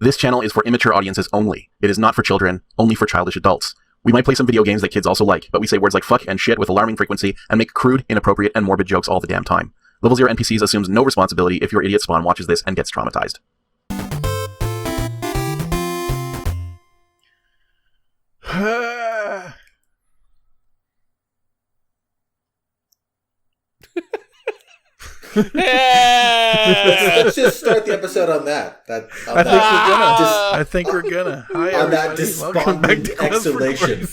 This channel is for immature audiences only. It is not for children, only for childish adults. We might play some video games that kids also like, but we say words like fuck and shit with alarming frequency and make crude, inappropriate, and morbid jokes all the damn time. Level 0 NPCs assumes no responsibility if your idiot spawn watches this and gets traumatized. Let's just start the episode on that. I think we're gonna. Hi, on that everybody. despondent exhalation.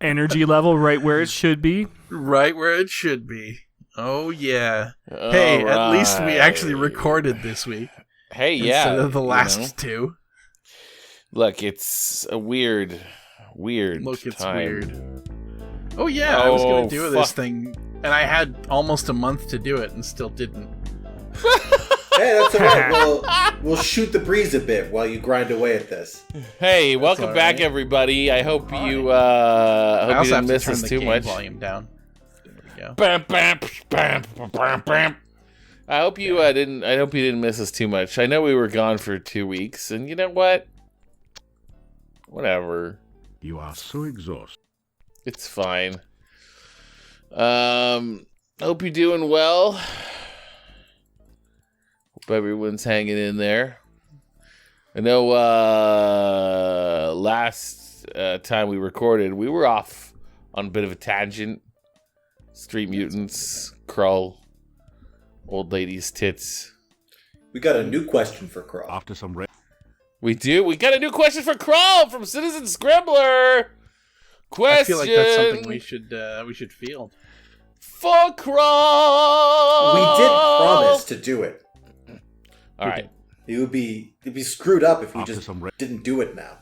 Energy level right where it should be. Right where it should be. Oh yeah. Hey, right. at least we actually recorded this week. Hey, yeah. Instead of the last two. Look, it's a weird Look, it's time. weird. Oh yeah, I was gonna do this fuck. thing, and I had almost a month to do it, and still didn't. Hey, that's alright. We'll shoot the breeze a bit while you grind away at this. Hey, welcome all back, right. everybody. I hope you I hope you also didn't have to miss turn us the too game much. volume down. There we go. Bam, bam, bam, bam, bam. I hope you didn't miss us too much. I know we were gone for 2 weeks, and you know what? Whatever. You are so exhausted. It's fine. Hope you're doing well. Hope everyone's hanging in there. I know last time we recorded, we were off on a bit of a tangent. Street mutants, Krull, old lady's tits. We got a new question for Krull. After some We do. We got a new question for Krull from Citizen Scribbler. Question. I feel like that's something we should field. For Krull. We did promise to do it. All right. It'd be screwed up if we After just some didn't do it now.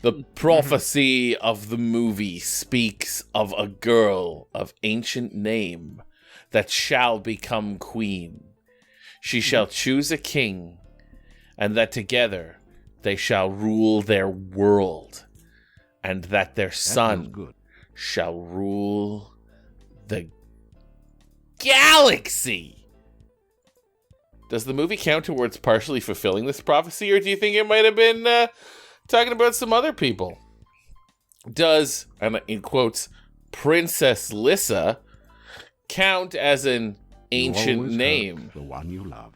The prophecy of the movie speaks of a girl of ancient name that shall become queen. She shall choose a king, and that together they shall rule their world, and that their son good. shall rule the galaxy. Does the movie count towards partially fulfilling this prophecy, or do you think it might have been talking about some other people? Does, and in quotes, Princess Lissa count as an ancient Always name? hurt the one you love.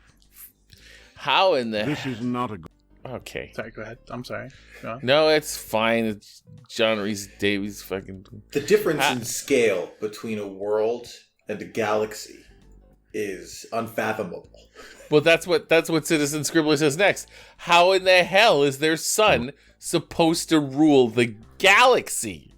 How in the... This is not a good. Okay. Sorry, go ahead. I'm sorry. Go on. No, it's fine. It's John Rhys Davies fucking... The difference in scale between a world and a galaxy is unfathomable. Well, that's what Citizen Scribbler says next. How in the hell is their son supposed to rule the galaxy?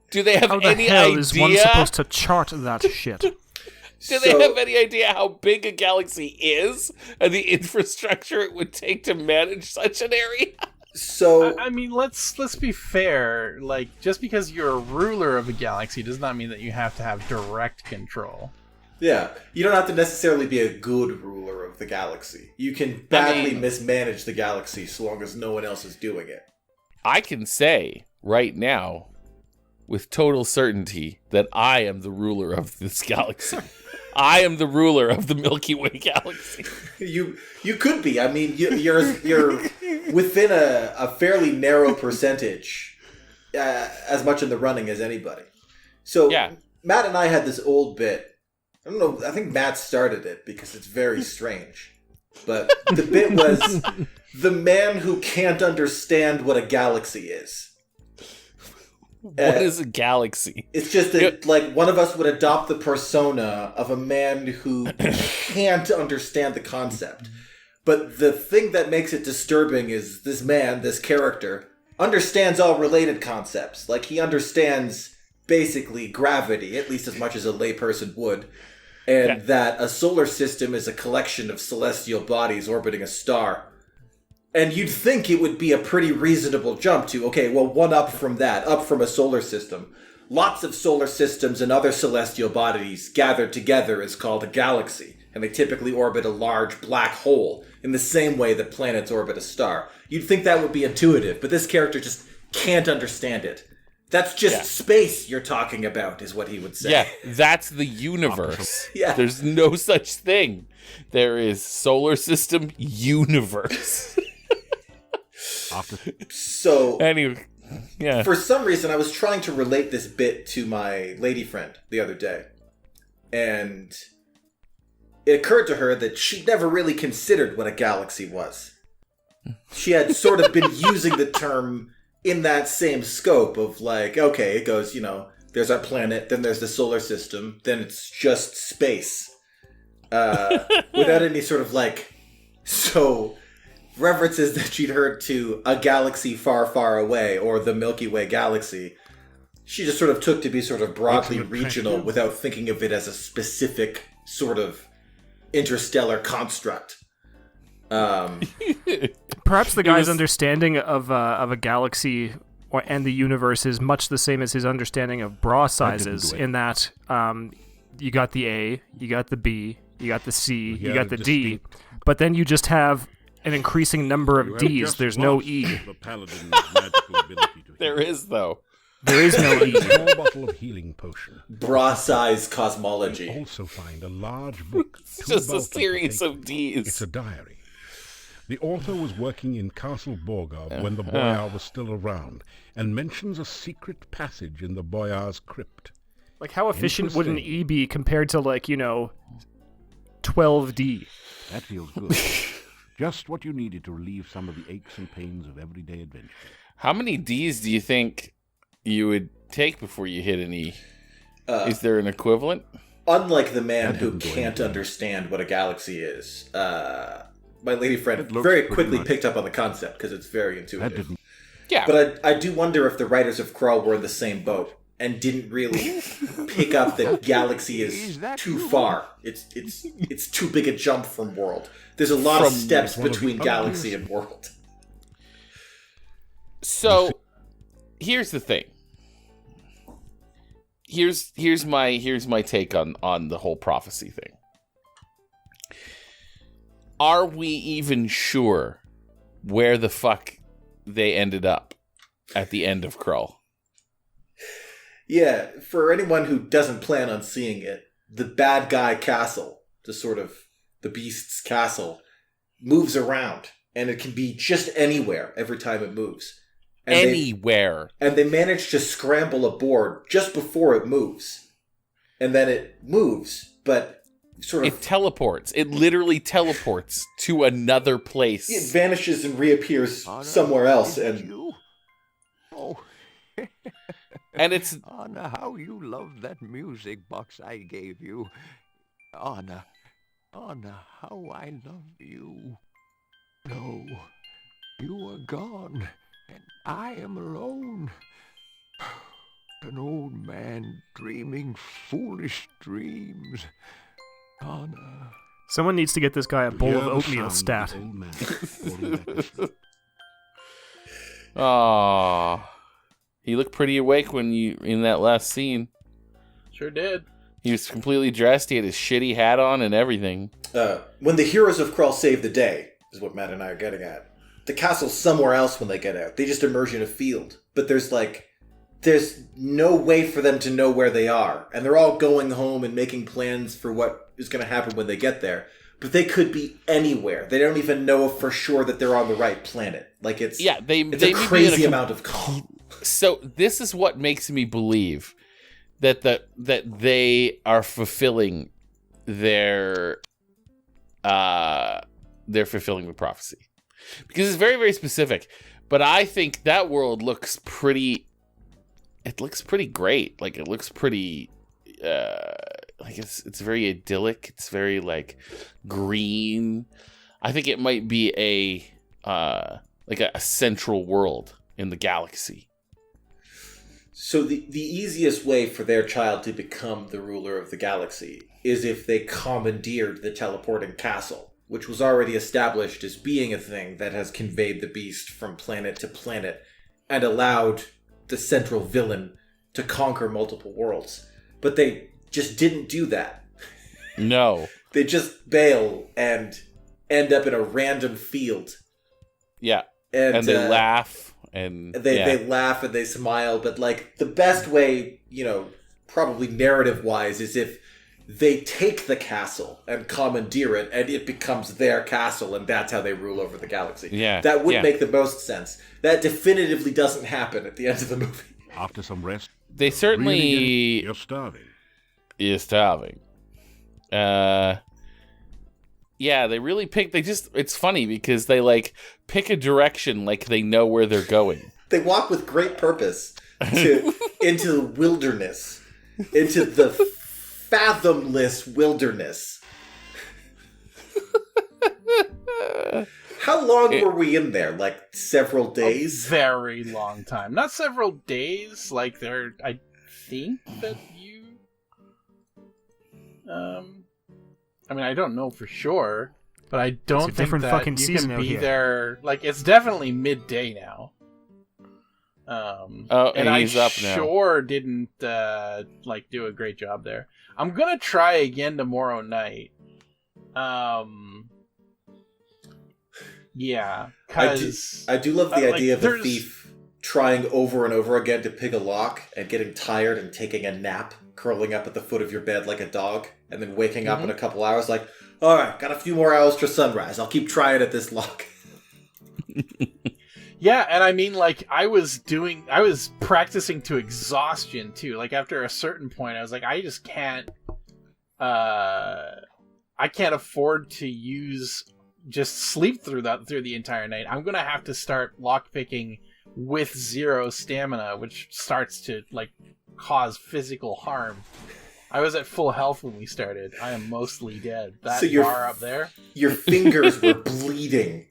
Do they have How the any hell idea? is one supposed to chart that shit? Do they have any idea how big a galaxy is and the infrastructure it would take to manage such an area? So I mean, let's be fair. Like, just because you're a ruler of a galaxy does not mean that you have to have direct control. yeah, you don't have to necessarily be a good ruler of the galaxy. You can badly mismanage the galaxy so long as no one else is doing it. I can say right now, with total certainty, that I am the ruler of this galaxy. I am the ruler of the Milky Way galaxy. You could be. I mean, you're within a fairly narrow percentage, as much in the running as anybody. So Yeah. Matt and I had this old bit. I don't know. I think Matt started it because it's very strange. But the bit was the man who can't understand what a galaxy is. What is a galaxy? It's just that, like, one of us would adopt the persona of a man who can't understand the concept. But the thing that makes it disturbing is this man, this character, understands all related concepts. Like, he understands, basically, gravity, at least as much as a layperson would. And that a solar system is a collection of celestial bodies orbiting a star. And you'd think it would be a pretty reasonable jump to, okay, well, one up from that, up from a solar system. Lots of solar systems and other celestial bodies gathered together is called a galaxy, and they typically orbit a large black hole in the same way that planets orbit a star. You'd think that would be intuitive, but this character just can't understand it. That's just space you're talking about, is what he would say. Yeah, that's the universe. Yeah. There's no such thing. There is solar system universe. So, Anyway, yeah. for some reason, I was trying to relate this bit to my lady friend the other day. And it occurred to her that she'd never really considered what a galaxy was. She had sort of been using the term in that same scope of like, okay, it goes, there's our planet, then there's the solar system, then it's just space. Without any sort of references that she'd heard to a galaxy far, far away or the Milky Way galaxy. She just sort of took to be sort of broadly regional without thinking of it as a specific sort of interstellar construct. Perhaps the guy's understanding of a galaxy and the universe is much the same as his understanding of bra sizes, in that you got the A, you got the B, you got the C, you got the D, but then you just have an increasing number of Ds. There's no E. There is, though. There is no E. A small bottle of healing potion. Bra-size cosmology. You also find a large book. It's just a series of Ds. It's a diary. The author was working in Castle Borgov when the Boyar was still around, and mentions a secret passage in the Boyar's crypt. Like, how efficient would an E be compared to, 12D? That feels good. Just what you needed to relieve some of the aches and pains of everyday adventure. How many Ds do you think you would take before you hit an E? Is there an equivalent? Unlike the man who can't understand what a galaxy is, my lady friend very quickly picked up on the concept because it's very intuitive. Yeah. But I do wonder if the writers of Krull were in the same boat and didn't really pick up that galaxy is too far. It's too big a jump from world. There's a lot of steps between galaxy and world. So, here's the thing. Here's my take on the whole prophecy thing. Are we even sure where the fuck they ended up at the end of Krull? Yeah, for anyone who doesn't plan on seeing it, the bad guy castle, the beast's castle, moves around, and it can be just anywhere every time it moves. And Anywhere. They manage to scramble a board just before it moves. And then it moves, but It teleports. It literally teleports to another place. It vanishes and reappears somewhere else. And and it's... Anna, how you love that music box I gave you. Anna, how I love you. No, you are gone, and I am alone. An old man dreaming foolish dreams. Anna. Someone needs to get this guy a bowl of oatmeal stat. Aww. He looked pretty awake in that last scene. Sure did. He was completely dressed. He had his shitty hat on and everything. When the heroes of Krull save the day, is what Matt and I are getting at. The castle's somewhere else when they get out. They just emerge in a field. But there's no way for them to know where they are. And they're all going home and making plans for what is going to happen when they get there. But they could be anywhere. They don't even know for sure that they're on the right planet. It's a crazy amount of calm. So this is what makes me believe that they are fulfilling they're fulfilling the prophecy, because it's very, very specific. But I think that world looks pretty. It looks pretty great. It looks pretty. It's very idyllic. It's very green. I think it might be a central world in the galaxy. So the easiest way for their child to become the ruler of the galaxy is if they commandeered the teleporting castle, which was already established as being a thing that has conveyed the beast from planet to planet and allowed the central villain to conquer multiple worlds. But they just didn't do that. No. They just bail and end up in a random field. Yeah. And they laugh and they laugh and they smile, but like the best way, probably narrative-wise, is if they take the castle and commandeer it, and it becomes their castle, and that's how they rule over the galaxy. Yeah, that would make the most sense. That definitively doesn't happen at the end of the movie. After some rest, they certainly you're starving. You're starving. Yeah, they really pick. It's funny because they like pick a direction like they know where they're going. They walk with great purpose into the wilderness, into the fathomless wilderness. How long were we in there? Like several days? A very long time. Not several days. Like I think that you. I mean, I don't know for sure, but I don't think different that fucking you season can out be here. there. Like, it's definitely midday now. And he's up now. Sure didn't do a great job there. I'm gonna try again tomorrow night. Yeah, because I do love the idea of a there's- thief trying over and over again to pick a lock and getting tired and taking a nap, curling up at the foot of your bed like a dog, and then waking up in a couple hours like, all right, got a few more hours to sunrise. I'll keep trying at this lock. Yeah, and I mean, like, I was practicing to exhaustion too. Like, after a certain point, I was like, I just can't. I can't afford to just sleep through the entire night. I'm gonna have to start lockpicking with 0 stamina, which starts to like cause physical harm. I was at full health when we started. I am mostly dead. That bar up there. Your fingers were bleeding.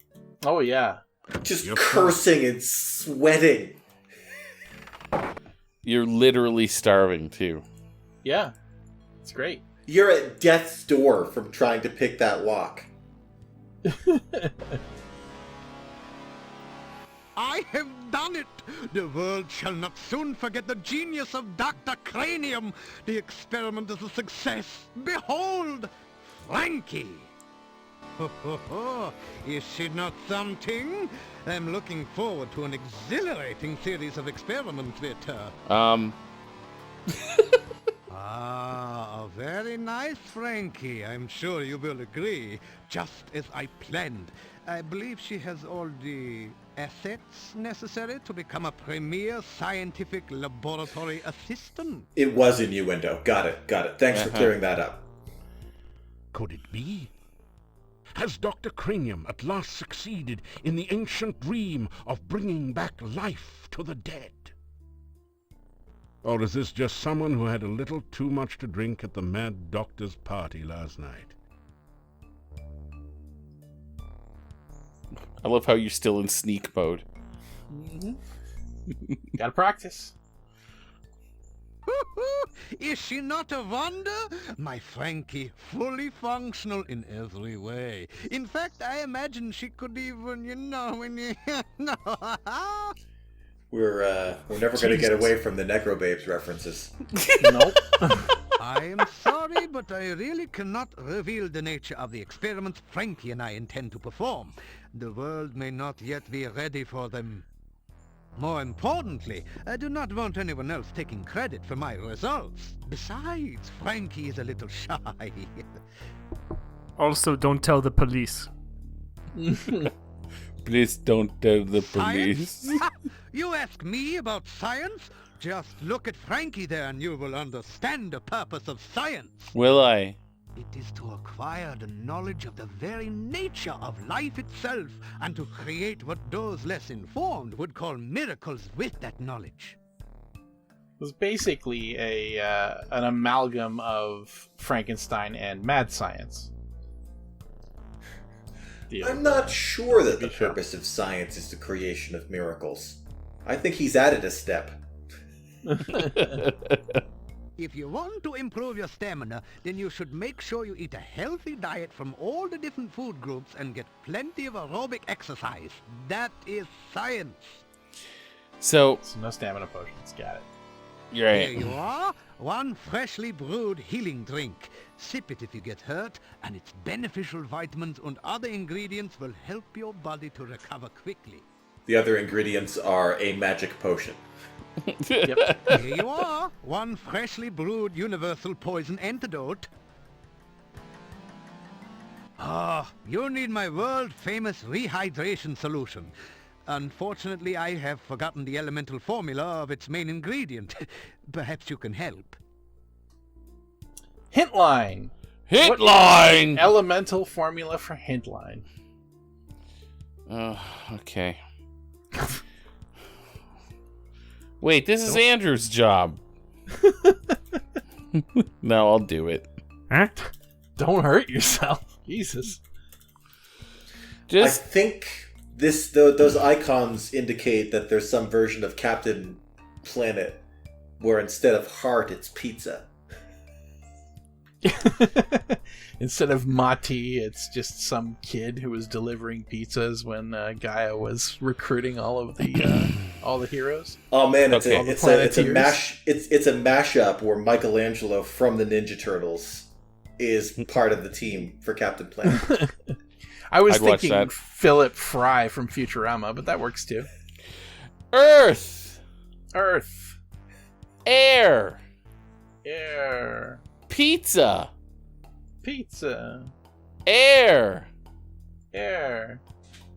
Oh yeah. Just cursing and sweating. You're literally starving too. Yeah. It's great. You're at death's door from trying to pick that lock. I have done it! The world shall not soon forget the genius of Dr. Cranium. The experiment is a success. Behold, Frankie! Ho, ho, ho. Is she not something? I'm looking forward to an exhilarating series of experiments with her. Ah, a very nice Frankie. I'm sure you will agree. Just as I planned. I believe she has all the assets necessary to become a premier scientific laboratory assistant. It was innuendo. Got it. Thanks for clearing that up. Could it be? Has Dr. Cranium at last succeeded in the ancient dream of bringing back life to the dead? Or is this just someone who had a little too much to drink at the Mad Doctor's party last night? I love how you're still in sneak mode. Gotta practice. Is she not a wonder? My Frankie, fully functional in every way. In fact, I imagine she could even, no. We're never going to get away from the Necrobabes references. Nope. I am sorry, but I really cannot reveal the nature of the experiments Frankie and I intend to perform. The world may not yet be ready for them. More importantly, I do not want anyone else taking credit for my results. Besides, Frankie is a little shy. Also, don't tell the police. Please don't tell the police. Science? You ask me about science? Just look at Frankie there and you will understand the purpose of science. Will I? It is to acquire the knowledge of the very nature of life itself, and to create what those less informed would call miracles with that knowledge. It was basically an amalgam of Frankenstein and mad science. I'm not sure that the purpose of science is the creation of miracles. I think he's added a step. If you want to improve your stamina, then you should make sure you eat a healthy diet from all the different food groups and get plenty of aerobic exercise. That is science. So no stamina potions. Got it. You're Here right. you are, one freshly brewed healing drink. Sip it if you get hurt, and its beneficial vitamins and other ingredients will help your body to recover quickly. The other ingredients are a magic potion. Yep. Here you are, one freshly brewed universal poison antidote. Ah, you need my world-famous rehydration solution. Unfortunately, I have forgotten the elemental formula of its main ingredient. Perhaps you can help. Hint line. Hit line! Elemental formula for hint line. Okay. Wait, this is Andrew's job. No, I'll do it. Huh? Don't hurt yourself. Jesus. I Just think those icons indicate that there's some version of Captain Planet where instead of heart, it's pizza. Instead of Mati, it's just some kid who was delivering pizzas when Gaia was recruiting all of the heroes. Oh man, it's Okay. a mashup where Michelangelo from the Ninja Turtles is part of the team for Captain Planet. I was I'd watch thinking that. Philip Fry from Futurama, but that works too. Earth, Earth, air, air, pizza, pizza, air, air,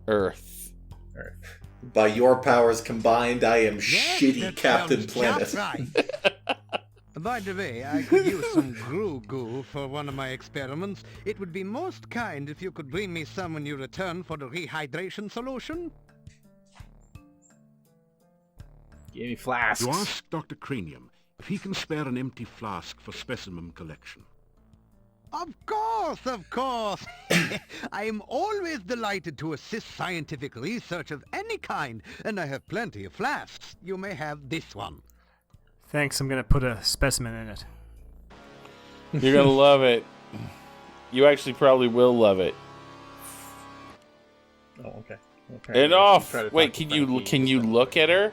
Earth. Earth. By your powers combined, I am Yes, shitty that Captain sounds Planet. just right. By the way, I could use some Gru goo for one of my experiments. It would be most kind if you could bring me some when you return for the rehydration solution. Give me flasks. You ask Dr. Cranium if he can spare an empty flask for specimen collection. Of course, of course. I am always delighted to assist scientific research of any kind, and I have plenty of flasks. You may have this one. Thanks, I'm gonna put a specimen in it. You're gonna love it. You actually probably will love it. Oh, okay. Okay. And off. Wait, can you look at her?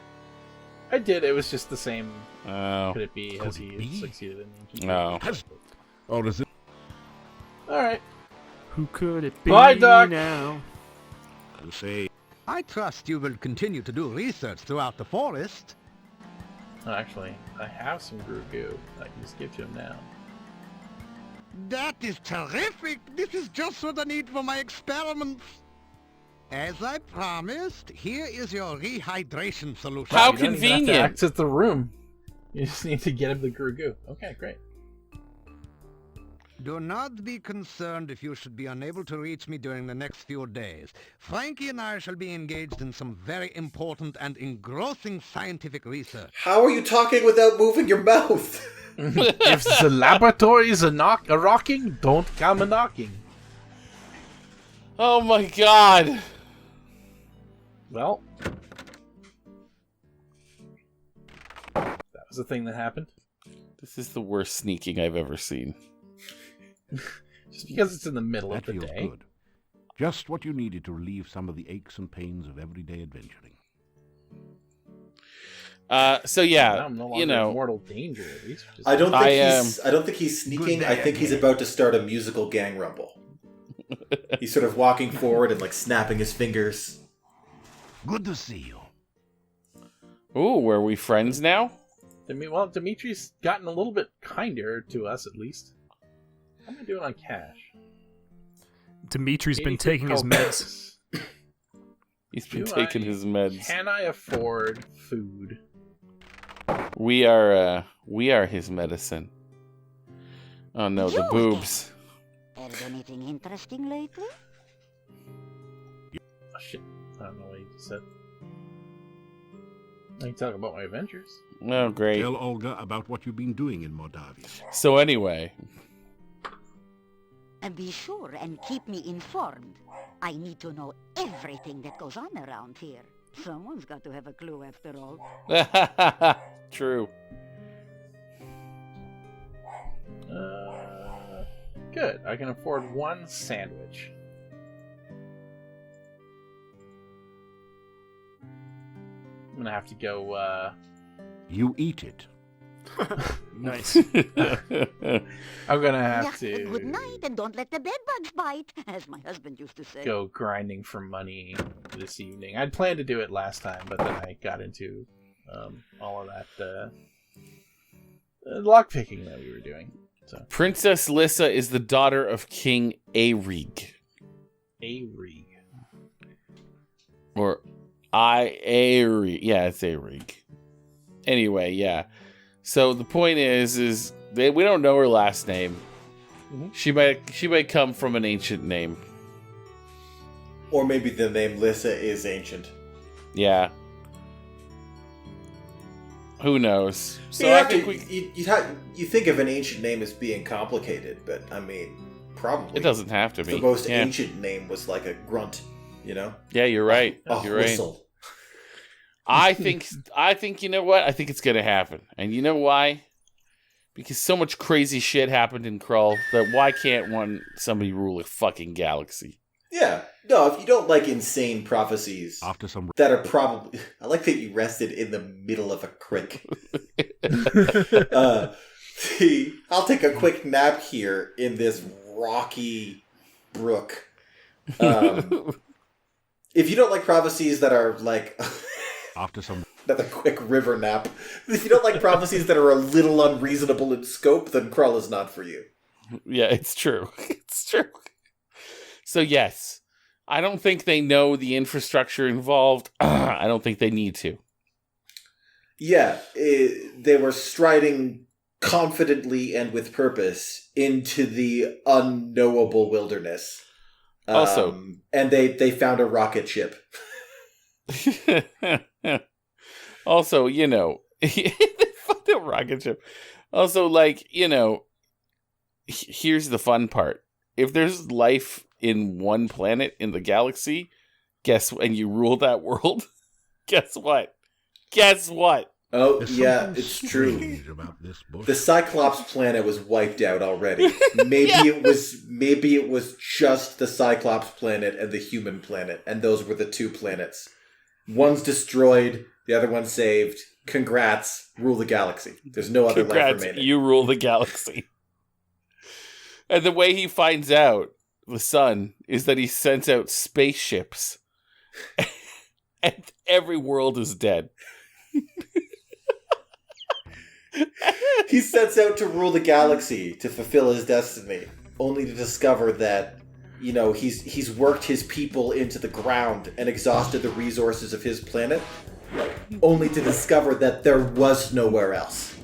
I did. It was just the same. Oh. Could it be? Has he be? succeeded in? No. Or is it? All right. Who could it be Bye, Doc. now? To say I trust you will continue to do research throughout the forest. Oh, actually, I have some Gru goo. I can just give to him now. That is terrific! This is just what I need for my experiments. As I promised, here is your rehydration solution. How You don't even have to convenient. exit the room. You just need to get him the Gru goo. Okay, great. Do not be concerned if you should be unable to reach me during the next few days. Frankie and I shall be engaged in some very important and engrossing scientific research. How are you talking without moving your mouth? If the laboratories are rocking, don't come a knocking. Oh my god. Well, that was the thing that happened. This is the worst sneaking I've ever seen. Just because it's in the middle that of the feels day. good. Just what you needed to relieve some of the aches and pains of everyday adventuring. So Now yeah, I'm no longer you in know, mortal danger at least. Which is I don't think I he's sneaking. Good I think he's about to start a musical gang rumble. He's sort of walking forward and like snapping his fingers. Good to see you. ooh, were we friends now? Well, Dimitri's gotten a little bit kinder to us, at least. How am I doing on cash? Dimitri's been 83 taking his meds. He's been Do taking I- his meds. Can I afford food? We are his medicine. Oh no, the boobs. Heard anything interesting lately? Oh, shit. I don't know what you just said. I can talk about my adventures. Oh great. Tell Olga about what you've been doing in Mordavia. So anyway, And be sure and keep me informed. I need to know everything that goes on around here. Someone's got to have a clue after all. true. Good. I can afford one sandwich. I'm gonna have to go, You eat it. Nice. I'm gonna have Yeah, good to night, and don't let the bedbugs bite, as my husband used to say. go grinding for money this evening. I'd planned to do it last time, but then I got into all of that lockpicking that we were doing. So Princess Lissa is the daughter of King Arig. Arig. Or Arig. Yeah, it's Arig. Anyway, yeah. So the point is we don't know her last name. Mhm. She might come from an ancient name. Or maybe the name Lissa is ancient. Yeah. Who knows? So Yeah, I think you think of an ancient name as being complicated, but I mean, probably it doesn't have to be. the most Yeah. ancient name was like a grunt, you know? Yeah, you're right. A You're right. whistle. I think you know what? I think it's gonna happen. And you know why? Because so much crazy shit happened in Krull that why can't somebody rule a fucking galaxy? Yeah. No, if you don't like insane prophecies After some that are probably... I like that you rested in the middle of a creek. I'll take a quick nap here in this rocky brook. If you don't like prophecies that are like... after some Another quick river nap. If you don't like prophecies that are a little unreasonable in scope, then Krull is not for you. Yeah, it's true. It's true. So yes, I don't think they know the infrastructure involved. I don't think they need to. Yeah, they were striding confidently and with purpose into the unknowable wilderness. Also- and they found a rocket ship. Also, you know, they fucked up rocket ship. Also, like, you know, here's the fun part. If there's life in one planet in the galaxy, and you rule that world, guess what? Guess what? Oh, There's yeah, something it's true. strange about this bush. The Cyclops planet was wiped out already. Maybe it was just the Cyclops planet and the human planet, and those were the two planets. One's destroyed, the other one's saved. Congrats, rule the galaxy. There's no other life remaining. You rule the galaxy. And the way he finds out, the sun, is that he sends out spaceships. And every world is dead. He sets out to rule the galaxy to fulfill his destiny, only to discover that, you know, he's worked his people into the ground and exhausted the resources of his planet, only to discover that there was nowhere else.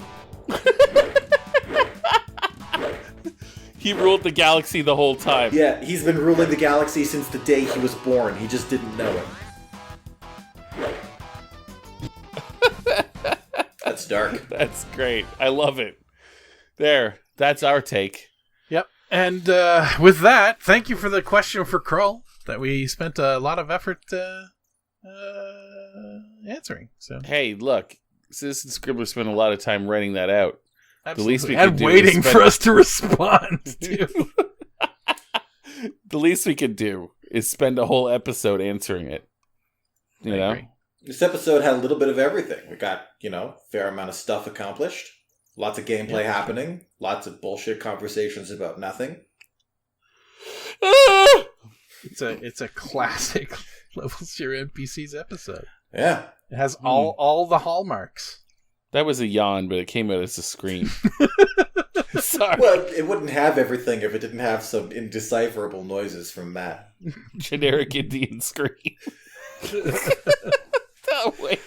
He ruled the galaxy the whole time. Yeah, he's been ruling the galaxy since the day he was born. He just didn't know it. That's dark. That's great. I love it. There. That's our take. Yep. And with that, thank you for the question for Krull that we spent a lot of effort answering. So Hey, look. Citizen Scribbler spent a lot of time writing that out. absolutely. The least we and could do waiting is spend- for us to respond to. The least we could do is spend a whole episode answering it. You I know? agree. This episode had a little bit of everything. We got, you know, fair amount of stuff accomplished. Lots of gameplay happening. Lots of bullshit conversations about nothing. Ah! It's a classic Level 0 NPCs episode. Yeah. It has all the hallmarks. That was a yawn, but it came out as a scream. Sorry. Well, it wouldn't have everything if it didn't have some indecipherable noises from Matt. Generic Indian scream. Oh, wait.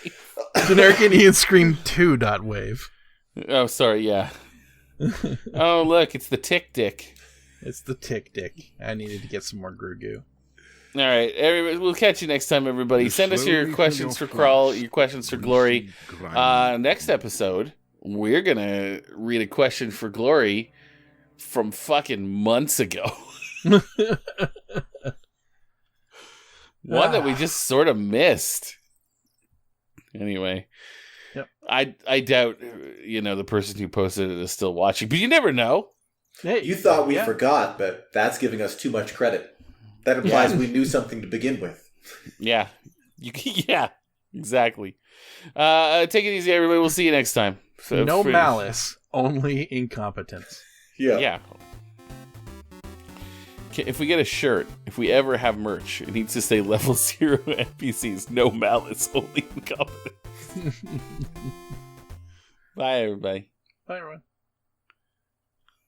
Generic Indian Scream 2. Wave. Oh, sorry, yeah. Oh, look, it's the tick dick. It's the tick dick. I needed to get some more Grugu. All right, everybody, we'll catch you next time, everybody. Send us your questions for Krull, your questions for Glory. Next episode, we're going to read a question for Glory from fucking months ago. One that we just sort of missed. Anyway. Yep. I doubt, the person who posted it is still watching, but you never know. Hey, You thought we forgot, but that's giving us too much credit. That implies we knew something to begin with. Yeah. Yeah, exactly. Take it easy, everybody. We'll see you next time. So no free. malice, only incompetence. Yeah. If we get a shirt, if we ever have merch, it needs to say level 0 NPCs, no malice, only incompetence. Bye, everybody. Bye, everyone.